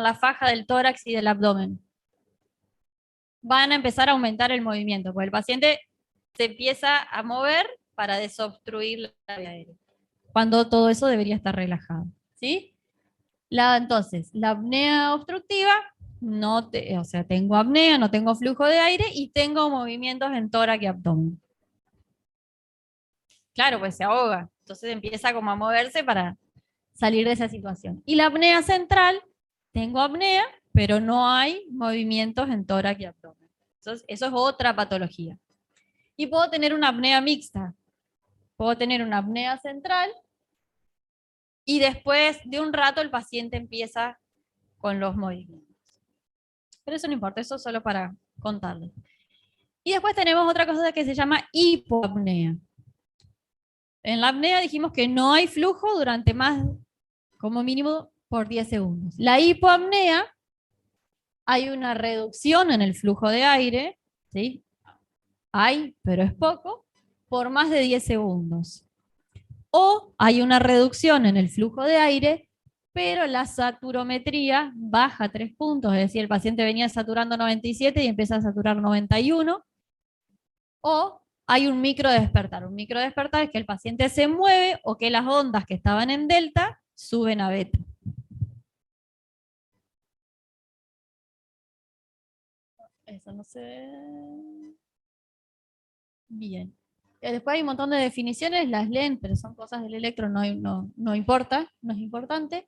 la faja del tórax y del abdomen? Van a empezar a aumentar el movimiento, porque el paciente se empieza a mover para desobstruir la vía aérea, cuando todo eso debería estar relajado. ¿Sí? Entonces, la apnea obstructiva, o sea, tengo apnea, no tengo flujo de aire y tengo movimientos en tórax y abdomen. Claro, pues se ahoga, entonces empieza como a moverse para salir de esa situación. Y la apnea central, tengo apnea, pero no hay movimientos en tórax y abdomen. Entonces, eso es otra patología. Y puedo tener una apnea mixta. Puedo tener una apnea central y después de un rato el paciente empieza con los movimientos. Pero eso no importa, eso solo para contarles. Y después tenemos otra cosa que se llama hipoapnea. En la apnea dijimos que no hay flujo durante más, como mínimo, por 10 segundos. La hipoapnea, hay una reducción en el flujo de aire, ¿sí? Hay, pero es poco, por más de 10 segundos. O hay una reducción en el flujo de aire, pero la saturometría baja 3 puntos, es decir, el paciente venía saturando 97 y empieza a saturar 91. O hay un microdespertar. Un microdespertar es que el paciente se mueve o que las ondas que estaban en delta suben a beta. Eso no sé. Bien. Después hay un montón de definiciones, las leen, pero son cosas del electro, no importa, no es importante.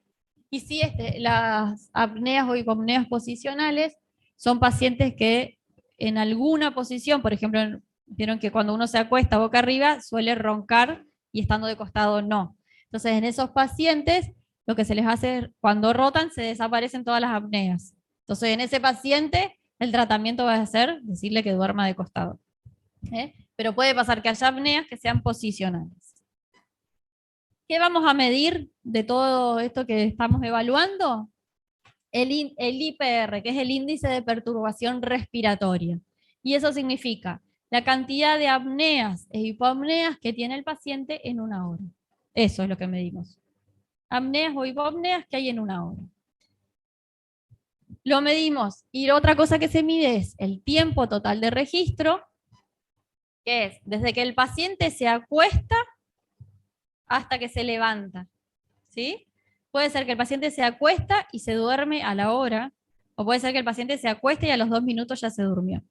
Y sí, las apneas o hipopneas posicionales son pacientes que en alguna posición, por ejemplo, vieron que cuando uno se acuesta boca arriba suele roncar y estando de costado no. Entonces, en esos pacientes, lo que se les hace cuando rotan, se desaparecen todas las apneas. Entonces, en ese paciente, el tratamiento va a ser decirle que duerma de costado. Pero puede pasar que haya apneas que sean posicionales. ¿Qué vamos a medir de todo esto que estamos evaluando? El IPR, que es el índice de perturbación respiratoria. Y eso significa la cantidad de apneas e hipoapneas que tiene el paciente en una hora. Eso es lo que medimos. Apneas o hipoapneas que hay en una hora. Lo medimos. Y otra cosa que se mide es el tiempo total de registro, que es desde que el paciente se acuesta hasta que se levanta. ¿Sí? Puede ser que el paciente se acuesta y se duerme a la hora, o puede ser que el paciente se acueste y a los 2 minutos ya se durmió.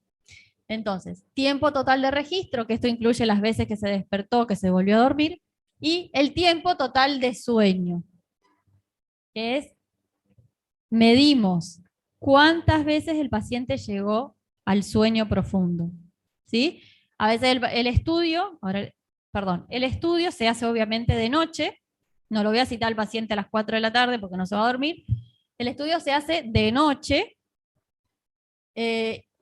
Entonces, tiempo total de registro, que esto incluye las veces que se despertó, que se volvió a dormir, y el tiempo total de sueño, que es, medimos cuántas veces el paciente llegó al sueño profundo. ¿Sí? A veces el estudio, el estudio se hace obviamente de noche, no lo voy a citar al paciente a las 4 de la tarde porque no se va a dormir. El estudio se hace de noche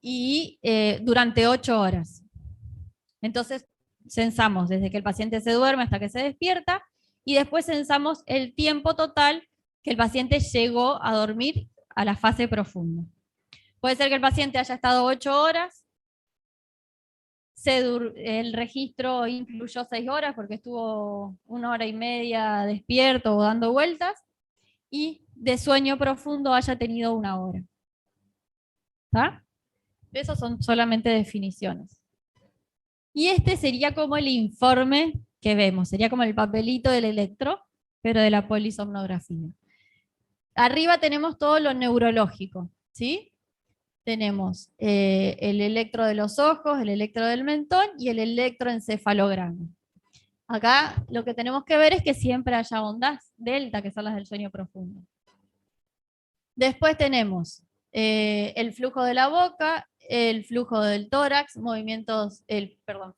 y durante 8 horas. Entonces, censamos desde que el paciente se duerme hasta que se despierta y después censamos el tiempo total que el paciente llegó a dormir a la fase profunda. Puede ser que el paciente haya estado 8 horas, el registro incluyó 6 horas porque estuvo 1 hora y media despierto o dando vueltas, y de sueño profundo haya tenido 1 hora. ¿Está? Esos son solamente definiciones. Y este sería como el informe que vemos, sería como el papelito del electro, pero de la polisomnografía. Arriba tenemos todo lo neurológico, ¿sí? Tenemos el electro de los ojos, el electro del mentón y el electroencefalograma. Acá lo que tenemos que ver es que siempre haya ondas delta, que son las del sueño profundo. Después tenemos el flujo de la boca, el flujo del tórax,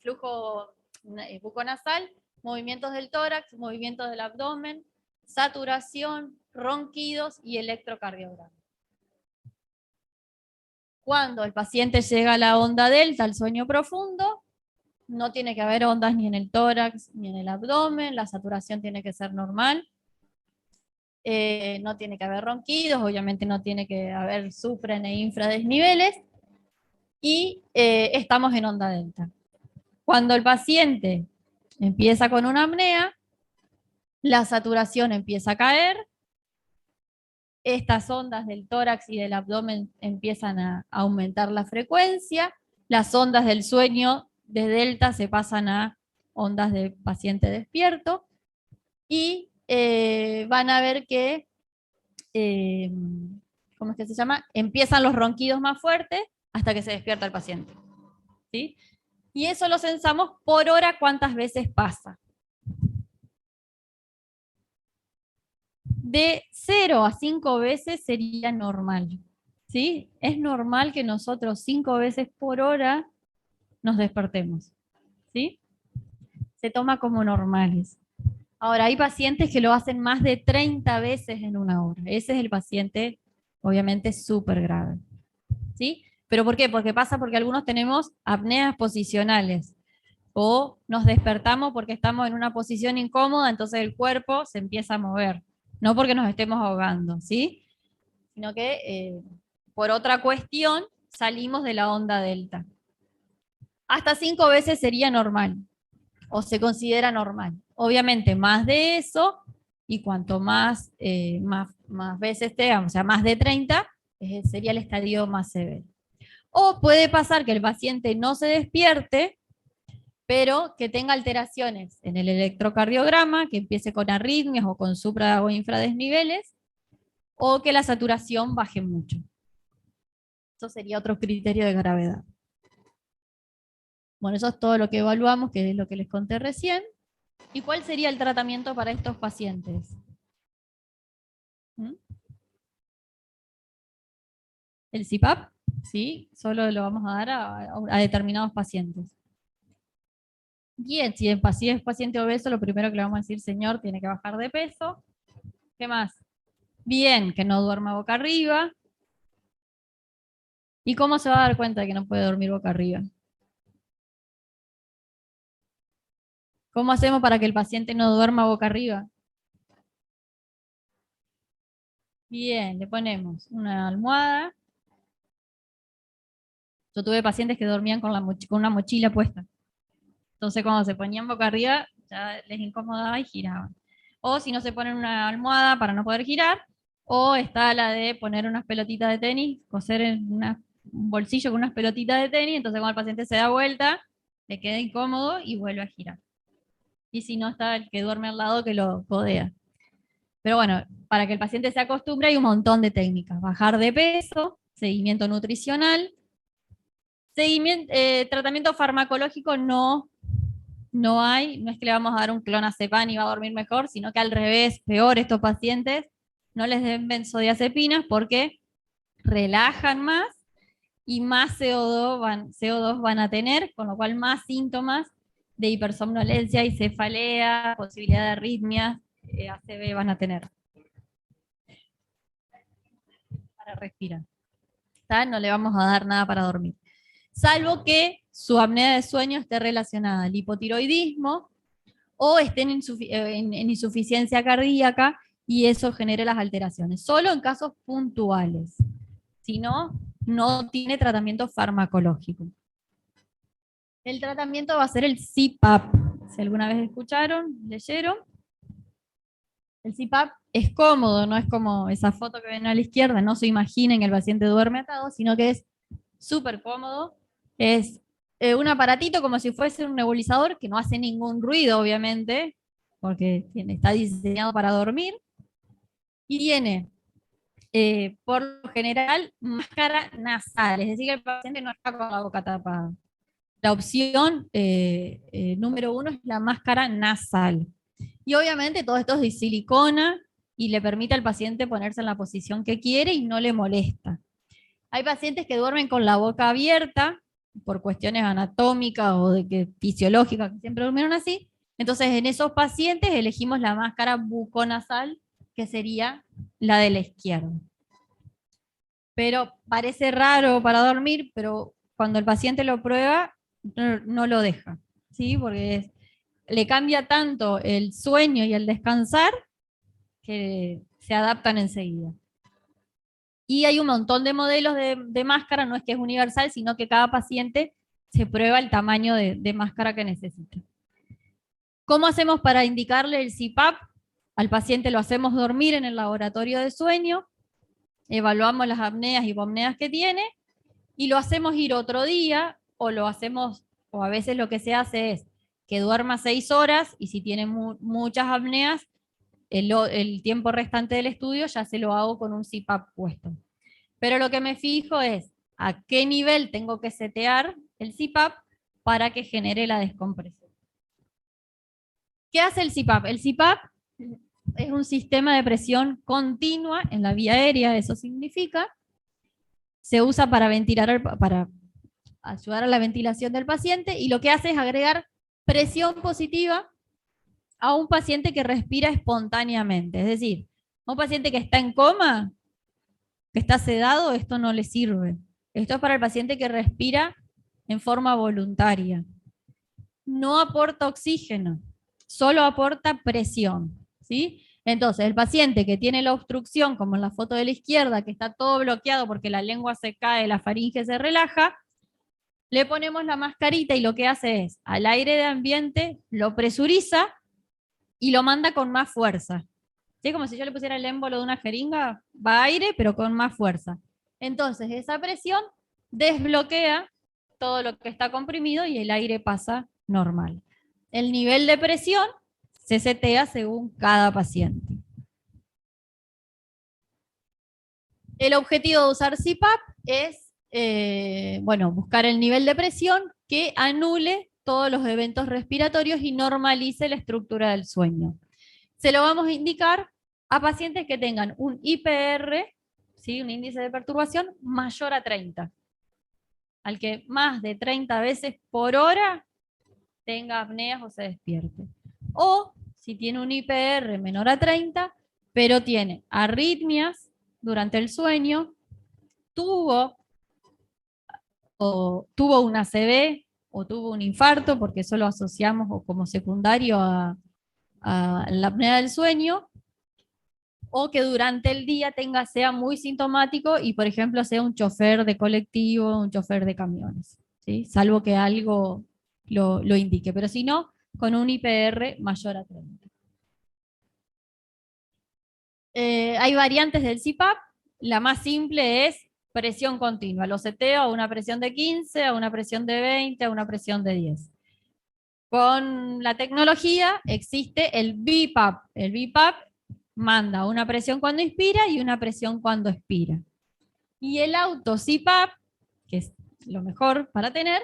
flujo buconasal, movimientos del tórax, movimientos del abdomen, saturación, ronquidos y electrocardiograma. Cuando el paciente llega a la onda delta, al sueño profundo, no tiene que haber ondas ni en el tórax ni en el abdomen, la saturación tiene que ser normal, no tiene que haber ronquidos, obviamente no tiene que haber supra e infradesniveles, y estamos en onda delta. Cuando el paciente empieza con una apnea, la saturación empieza a caer, estas ondas del tórax y del abdomen empiezan a aumentar la frecuencia, las ondas del sueño de delta se pasan a ondas de paciente despierto, y van a ver que, ¿cómo es que se llama? Empiezan los ronquidos más fuertes hasta que se despierta el paciente, ¿sí? Y eso lo censamos por hora cuántas veces pasa. De 0 a 5 veces sería normal, ¿sí? Es normal que nosotros 5 veces por hora nos despertemos, ¿sí? Se toma como normales. Ahora, hay pacientes que lo hacen más de 30 veces en una hora. Ese es el paciente, obviamente, súper grave, ¿sí? ¿Pero por qué? Porque pasa porque algunos tenemos apneas posicionales, o nos despertamos porque estamos en una posición incómoda, entonces el cuerpo se empieza a mover, no porque nos estemos ahogando, ¿sí? Sino que por otra cuestión salimos de la onda delta. Hasta 5 veces sería normal, o se considera normal. Obviamente más de eso, y cuanto más, más veces tengamos, o sea, más de 30, sería el estadio más severo. O puede pasar que el paciente no se despierte, pero que tenga alteraciones en el electrocardiograma, que empiece con arritmias o con supra o infradesniveles, o que la saturación baje mucho. Eso sería otro criterio de gravedad. Bueno, eso es todo lo que evaluamos, que es lo que les conté recién. ¿Y cuál sería el tratamiento para estos pacientes? ¿Mm? El CPAP, sí, solo lo vamos a dar a determinados pacientes. Bien, si es paciente obeso, lo primero que le vamos a decir, señor, tiene que bajar de peso. ¿Qué más? Bien, que no duerma boca arriba. ¿Y cómo se va a dar cuenta de que no puede dormir boca arriba? ¿Cómo hacemos para que el paciente no duerma boca arriba? Bien, le ponemos una almohada. Yo tuve pacientes que dormían con una mochila puesta. Entonces cuando se ponían boca arriba, ya les incomodaba y giraban. O si no, se ponen una almohada para no poder girar, o está la de poner unas pelotitas de tenis, coser en un bolsillo con unas pelotitas de tenis, entonces cuando el paciente se da vuelta, le queda incómodo y vuelve a girar. Y si no, está el que duerme al lado que lo codea. Pero bueno, para que el paciente se acostumbre hay un montón de técnicas. Bajar de peso, seguimiento nutricional, tratamiento farmacológico no hay, no es que le vamos a dar un clonazepam y va a dormir mejor, sino que al revés, peor, estos pacientes no les den benzodiazepinas porque relajan más y más CO2 van a tener, con lo cual más síntomas de hipersomnolencia y cefalea, posibilidad de arritmias, ACV van a tener. Para respirar. ¿Está? No le vamos a dar nada para dormir. Salvo que su apnea de sueño esté relacionada al hipotiroidismo o estén en insuficiencia cardíaca y eso genere las alteraciones. Solo en casos puntuales. Si no, no tiene tratamiento farmacológico. El tratamiento va a ser el CPAP. Si alguna vez escucharon, leyeron. El CPAP es cómodo, no es como esa foto que ven a la izquierda, no se imaginen que el paciente duerme atado, sino que es súper cómodo. Es un aparatito como si fuese un nebulizador que no hace ningún ruido, obviamente, porque está diseñado para dormir. Y tiene, por lo general, máscara nasal, es decir, que el paciente no está con la boca tapada. La opción número 1 es la máscara nasal. Y obviamente todo esto es de silicona y le permite al paciente ponerse en la posición que quiere y no le molesta. Hay pacientes que duermen con la boca abierta por cuestiones anatómicas o de que fisiológicas, que siempre durmieron así. Entonces en esos pacientes elegimos la máscara buconasal, que sería la de la izquierda. pero parece raro para dormir, pero cuando el paciente lo prueba, no lo deja, ¿sí? Porque le cambia tanto el sueño y el descansar que se adaptan enseguida. Y hay un montón de modelos de máscara, no es que es universal, sino que cada paciente se prueba el tamaño de máscara que necesita. ¿Cómo hacemos para indicarle el CPAP? Al paciente lo hacemos dormir en el laboratorio de sueño, evaluamos las apneas y hipopneas que tiene, y lo hacemos ir otro día, o lo hacemos, o a veces lo que se hace es que duerma 6 horas, y si tiene muchas apneas, el tiempo restante del estudio ya se lo hago con un CPAP puesto. Pero lo que me fijo es a qué nivel tengo que setear el CPAP para que genere la descompresión. ¿Qué hace el CPAP? El CPAP es un sistema de presión continua en la vía aérea, eso significa. Se usa para para ayudar a la ventilación del paciente, y lo que hace es agregar presión positiva a un paciente que respira espontáneamente. Es decir, a un paciente que está en coma, que está sedado, esto no le sirve. Esto es para el paciente que respira en forma voluntaria. No aporta oxígeno, solo aporta presión, ¿sí? Entonces, el paciente que tiene la obstrucción, como en la foto de la izquierda, que está todo bloqueado porque la lengua se cae, la faringe se relaja, le ponemos la mascarita y lo que hace es, al aire de ambiente, lo presuriza y lo manda con más fuerza. ¿Sí? Como si yo le pusiera el émbolo de una jeringa, va aire, pero con más fuerza. Entonces, esa presión desbloquea todo lo que está comprimido y el aire pasa normal. El nivel de presión se setea según cada paciente. El objetivo de usar CPAP es buscar el nivel de presión que anule todos los eventos respiratorios y normalice la estructura del sueño. Se lo vamos a indicar a pacientes que tengan un IPR, ¿sí? Un índice de perturbación mayor a 30. Al que más de 30 veces por hora tenga apneas o se despierte. O si tiene un IPR menor a 30, pero tiene arritmias durante el sueño, tuvo un ACV o tuvo un infarto, porque eso lo asociamos o como secundario a la apnea del sueño, o que durante el día sea muy sintomático y, por ejemplo, sea un chofer de colectivo, un chofer de camiones, ¿sí? Salvo que algo lo indique, pero si no, con un IPR mayor a 30. Hay variantes del CPAP. La más simple es presión continua. Lo seteo a una presión de 15, a una presión de 20, a una presión de 10. Con la tecnología existe el BiPAP. El BiPAP manda una presión cuando inspira y una presión cuando expira. Y el auto CPAP, que es lo mejor para tener,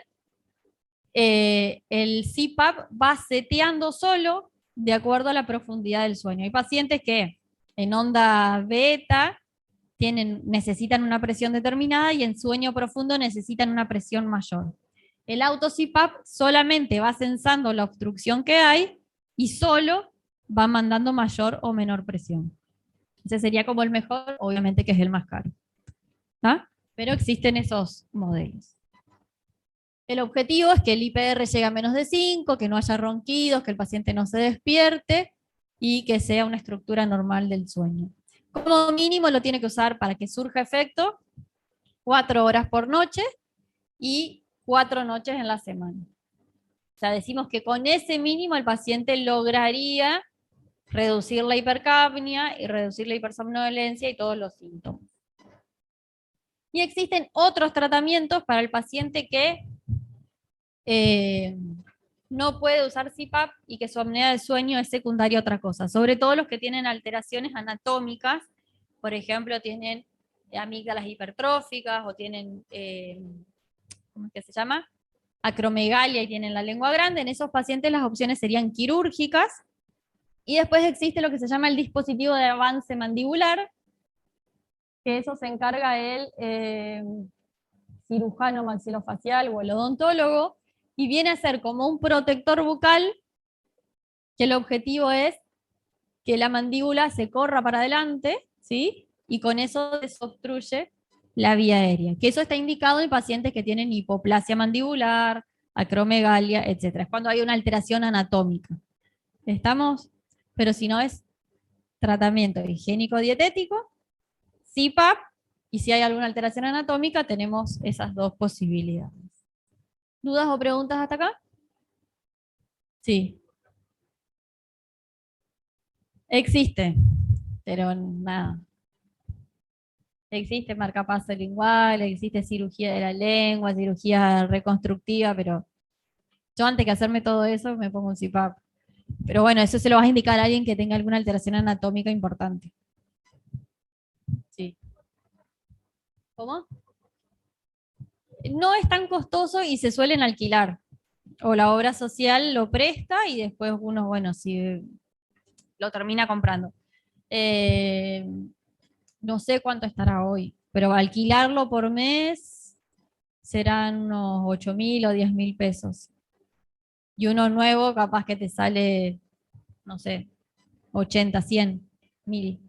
el CPAP va seteando solo de acuerdo a la profundidad del sueño. Hay pacientes que en onda beta necesitan una presión determinada y en sueño profundo necesitan una presión mayor. El auto CPAP solamente va censando la obstrucción que hay y solo va mandando mayor o menor presión. Ese sería como el mejor, obviamente que es el más caro. ¿Ah? Pero existen esos modelos. El objetivo es que el IPR llegue a menos de 5, que no haya ronquidos, que el paciente no se despierte y que sea una estructura normal del sueño. Como mínimo lo tiene que usar para que surja efecto 4 horas por noche y 4 noches en la semana. O sea, decimos que con ese mínimo el paciente lograría reducir la hipercapnia y reducir la hipersomnolencia y todos los síntomas. Y existen otros tratamientos para el paciente que no puede usar CPAP y que su apnea del sueño es secundaria a otra cosa. Sobre todo los que tienen alteraciones anatómicas, por ejemplo, tienen amígdalas hipertróficas o tienen, ¿cómo es que se llama? Acromegalia y tienen la lengua grande. En esos pacientes las opciones serían quirúrgicas. Y después existe lo que se llama el dispositivo de avance mandibular, que eso se encarga el cirujano maxilofacial o el odontólogo, y viene a ser como un protector bucal, que el objetivo es que la mandíbula se corra para adelante, ¿sí? Y con eso desobstruye la vía aérea, que eso está indicado en pacientes que tienen hipoplasia mandibular, acromegalia, etc. Es cuando hay una alteración anatómica. ¿Estamos? Pero si no es tratamiento higiénico dietético, CPAP, y si hay alguna alteración anatómica, tenemos esas dos posibilidades. ¿Dudas o preguntas hasta acá? Sí, existe, pero nada. Existe marcapaso lingual, existe cirugía de la lengua, cirugía reconstructiva, pero yo antes que hacerme todo eso me pongo un CPAP. Pero bueno, eso se lo vas a indicar a alguien que tenga alguna alteración anatómica importante. Sí. ¿Cómo? No es tan costoso y se suelen alquilar. O la obra social lo presta y después uno, bueno, si lo termina comprando. Eh, no sé cuánto estará hoy, pero alquilarlo por mes serán unos 8.000 o 10.000 pesos. Y uno nuevo capaz que te sale, no sé, 80, 100, 1.000.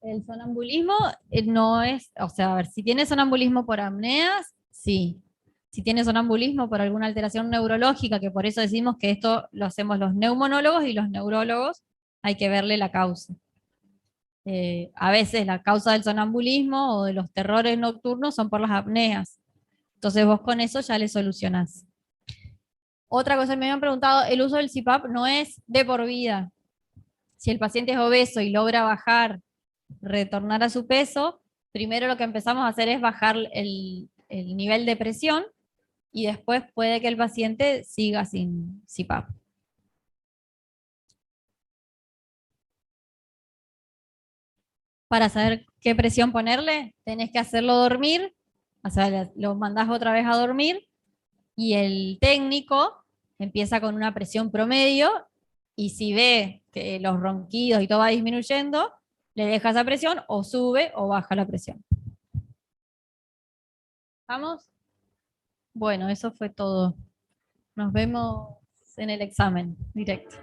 El sonambulismo no es, o sea, a ver, si tiene sonambulismo por apneas, sí. Si tiene sonambulismo por alguna alteración neurológica, que por eso decimos que esto lo hacemos los neumonólogos y los neurólogos, hay que verle la causa. A veces la causa del sonambulismo o de los terrores nocturnos son por las apneas. Entonces vos con eso ya le solucionás. Otra cosa que me habían preguntado, el uso del CPAP no es de por vida. Si el paciente es obeso y logra bajar, retornar a su peso, primero lo que empezamos a hacer es bajar el nivel de presión y después puede que el paciente siga sin CPAP. Para saber qué presión ponerle, tenés que hacerlo dormir, o sea, lo mandás otra vez a dormir y el técnico empieza con una presión promedio y si ve que los ronquidos y todo va disminuyendo, le deja esa presión o sube o baja la presión. ¿Vamos? Bueno, eso fue todo. Nos vemos en el examen directo.